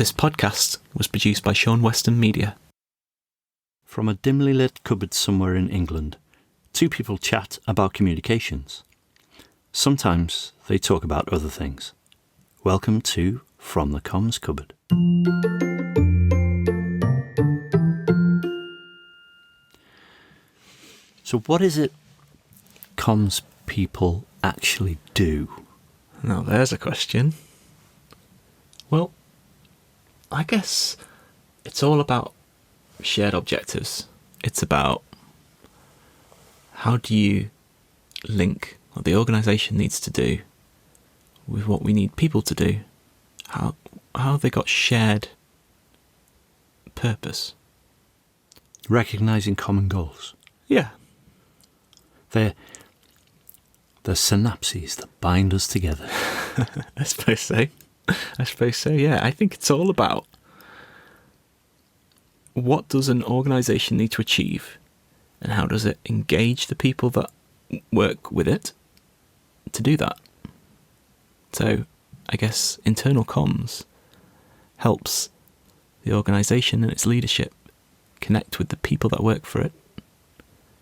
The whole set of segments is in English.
This podcast was produced by Sean Weston Media. From a dimly lit cupboard somewhere in England, two people chat about communications. Sometimes they talk about other things. Welcome to From the Comms Cupboard. So what is it comms people actually do? Now there's a question. Well, I guess it's all about shared objectives. It's about how do you link what the organisation needs to do with what we need people to do. How have they got shared purpose? Recognising common goals. Yeah. They're the synapses that bind us together. I suppose so, yeah. I think it's all about what does an organisation need to achieve and how does it engage the people that work with it to do that. So I guess internal comms helps the organisation and its leadership connect with the people that work for it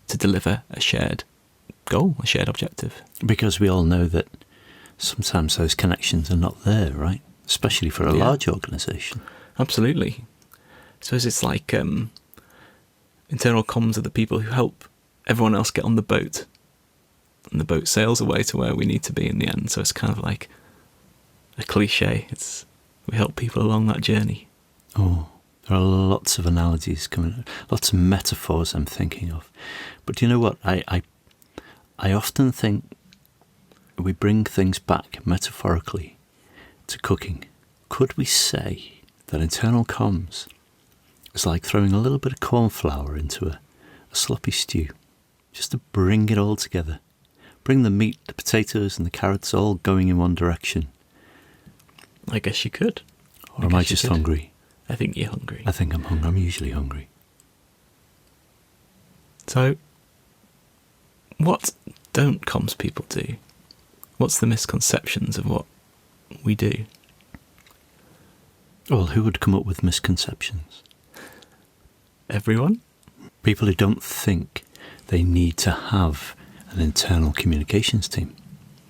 to deliver a shared goal, a shared objective. Because we all know that sometimes those connections are not there, right? Especially for a large organisation. Absolutely. I suppose it's like internal comms are the people who help everyone else get on the boat. And the boat sails away to where we need to be in the end. So it's kind of like a cliche. We help people along that journey. Oh, there are lots of analogies coming, lots of metaphors I'm thinking of. But do you know what? I often think we bring things back metaphorically to cooking. Could we say that internal comms is like throwing a little bit of corn flour into a sloppy stew, just to bring it all together? Bring the meat, the potatoes and the carrots all going in one direction. I guess you could. Or am I just hungry? I think you're hungry. I think I'm hungry. I'm usually hungry. So, what don't comms people do? What's the misconceptions of what we do? Well, who would come up with misconceptions? Everyone? People who don't think they need to have an internal communications team.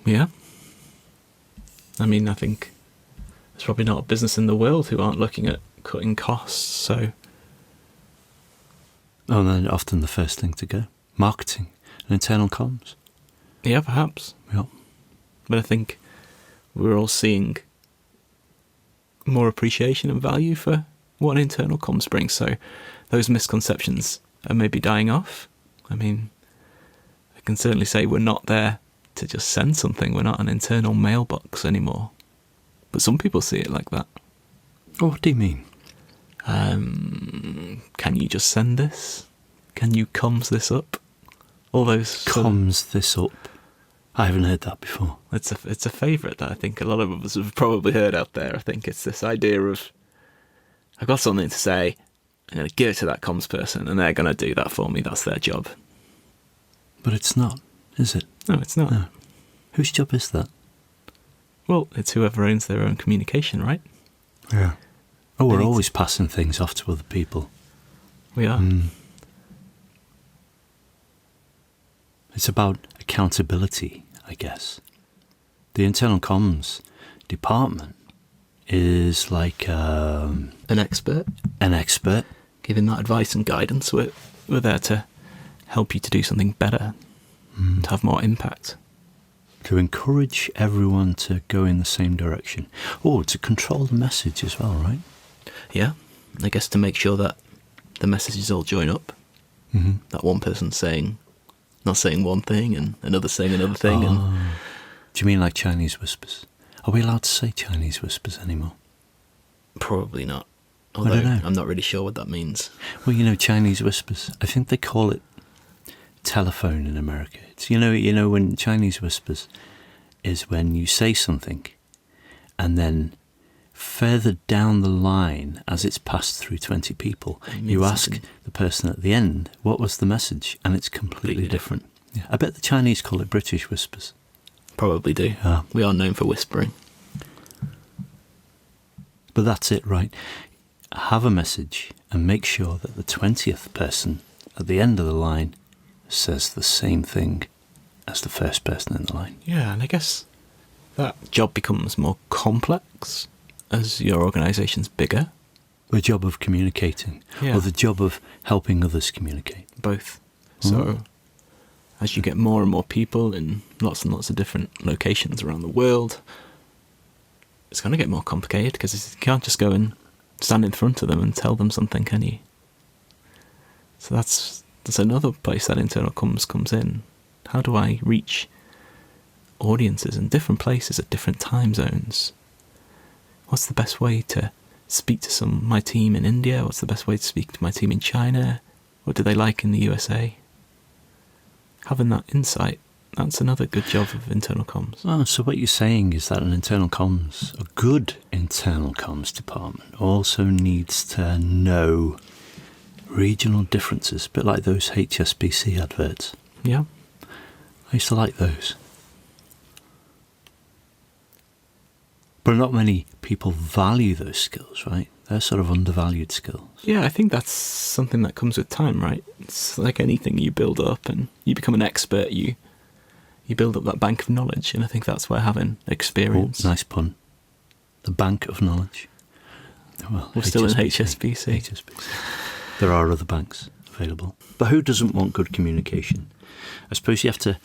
Yeah. I mean, I think there's probably not a business in the world who aren't looking at cutting costs, so... Oh, and then often the first thing to go. Marketing and internal comms. Yeah, perhaps. Yeah. But I think we're all seeing more appreciation and value for what an internal comms brings, so those misconceptions are maybe dying off. I mean, I can certainly say we're not there to just send something. We're not an internal mailbox anymore. But some people see it like that. Oh, what do you mean? Can you just send this? Can you comms this up? All those... Comms this up? I haven't heard that before. It's a favourite that I think a lot of us have probably heard out there. I think it's this idea of, I've got something to say, I'm going to give it to that comms person and they're going to do that for me. That's their job. But it's not, is it? No, it's not. No. Whose job is that? Well, it's whoever owns their own communication, right? Yeah. Oh, we're always passing things off to other people. We are. It's about accountability, I guess. The internal comms department is like... an expert. An expert. Giving that advice and guidance. We're there to help you to do something better, to have more impact. To encourage everyone to go in the same direction. Oh, to control the message as well, right? Yeah, I guess to make sure that the messages all join up. Mm-hmm. That one person not saying one thing and another saying another thing. Do you mean like Chinese whispers? Are we allowed to say Chinese whispers anymore? Probably not. Although I don't know. I'm not really sure what that means. Well, Chinese whispers. I think they call it telephone in America. It's, you know when Chinese whispers is when you say something and then further down the line as it's passed through 20 people, you ask the person at the end, what was the message? And it's completely different. Yeah. I bet the Chinese call it British whispers. Probably do. Yeah. We are known for whispering. But that's it, right? Have a message and make sure that the 20th person at the end of the line says the same thing as the first person in the line. Yeah, and I guess that job becomes more complex as your organisation's bigger. The job of communicating, Yeah. or the job of helping others communicate. Both. So as you get more and more people in lots and lots of different locations around the world, it's going to get more complicated because you can't just go and stand in front of them and tell them something, can you? So that's another place that internal comms comes in. How do I reach audiences in different places at different time zones? What's the best way to speak to my team in India? What's the best way to speak to my team in China? What do they like in the USA? Having that insight, that's another good job of internal comms. Oh, so what you're saying is that a good internal comms department also needs to know regional differences, a bit like those HSBC adverts. Yeah. I used to like those. But not many people value those skills, right? They're sort of undervalued skills. Yeah, I think that's something that comes with time, right? It's like anything you build up and you become an expert, you build up that bank of knowledge, and I think that's where having experience... Oh, nice pun. The bank of knowledge. Well, we're still in HSBC. HSBC. There are other banks available. But who doesn't want good communication? I suppose you have to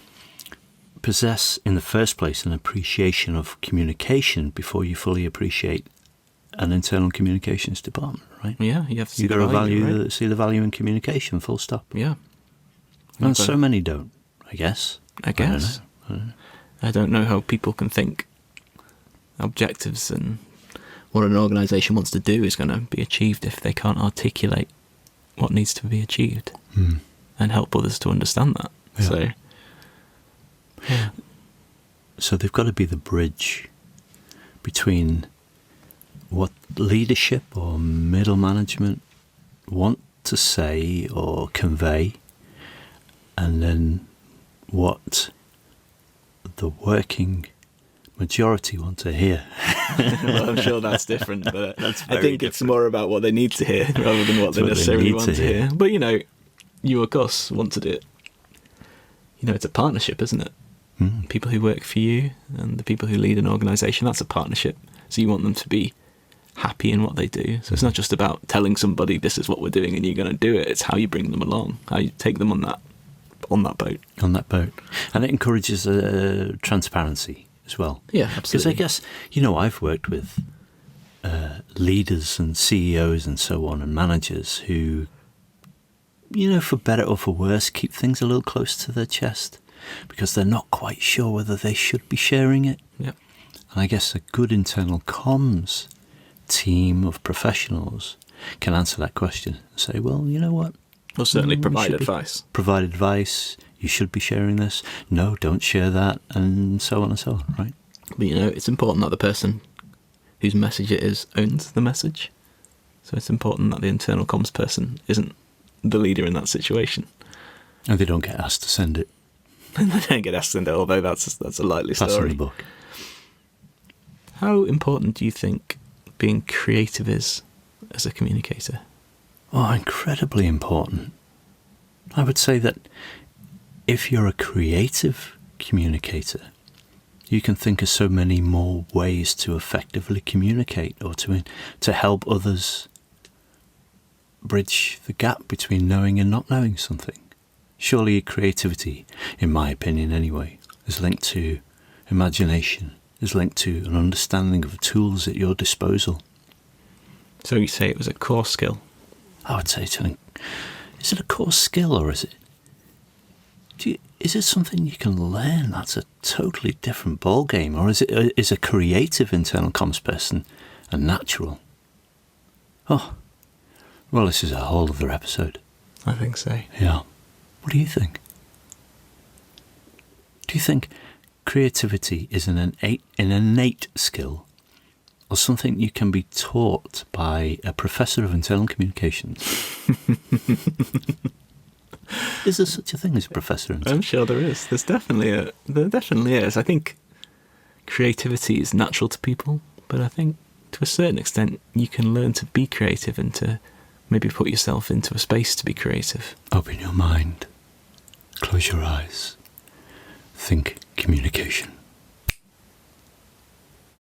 possess, in the first place, an appreciation of communication before you fully appreciate an internal communications department, right? Yeah, you have to see You've the got to value, right? see the value in communication, full stop. Yeah. And so many don't, I guess. I guess. I don't know how people can think objectives and what an organisation wants to do is going to be achieved if they can't articulate what needs to be achieved and help others to understand that. Yeah. So they've got to be the bridge between what leadership or middle management want to say or convey, and then what the working majority want to hear. Well, I'm sure that's different, but That's I think it's more about what they need to hear rather than what they necessarily want to hear. But, you or Gus want to do it. It's a partnership, isn't it? People who work for you and the people who lead an organisation, that's a partnership. So you want them to be happy in what they do. So it's not just about telling somebody this is what we're doing and you're going to do it. It's how you bring them along, how you take them on that boat. On that boat. And it encourages transparency as well. Yeah, absolutely. Because I guess, I've worked with leaders and CEOs and so on and managers who, for better or for worse, keep things a little close to their chest because they're not quite sure whether they should be sharing it. Yeah. And I guess a good internal comms team of professionals can answer that question and say, well, you know what? We'll certainly provide advice. Provide advice. You should be sharing this. No, don't share that, and so on and so on, right? But, it's important that the person whose message it is owns the message. So it's important that the internal comms person isn't the leader in that situation. And they don't get asked to send it. And they don't get asked to send it, although that's a likely story. That's in the book. How important do you think being creative is as a communicator? Oh, incredibly important. I would say that if you're a creative communicator, you can think of so many more ways to effectively communicate or to help others bridge the gap between knowing and not knowing something. Surely creativity, in my opinion anyway, is linked to imagination, is linked to an understanding of tools at your disposal. So you say it was a core skill? I would say is it a core skill or is it something you can learn? That's a totally different ballgame. Or is a creative internal comms person a natural? Oh, well, this is a whole other episode. I think so. Yeah. What do you think? Do you think creativity is an innate skill or something you can be taught by a professor of internal communications? Is there such a thing as a professor? I'm sure there is. There definitely is. I think creativity is natural to people, but I think to a certain extent, you can learn to be creative and to maybe put yourself into a space to be creative. Open your mind. Close your eyes. Think communication.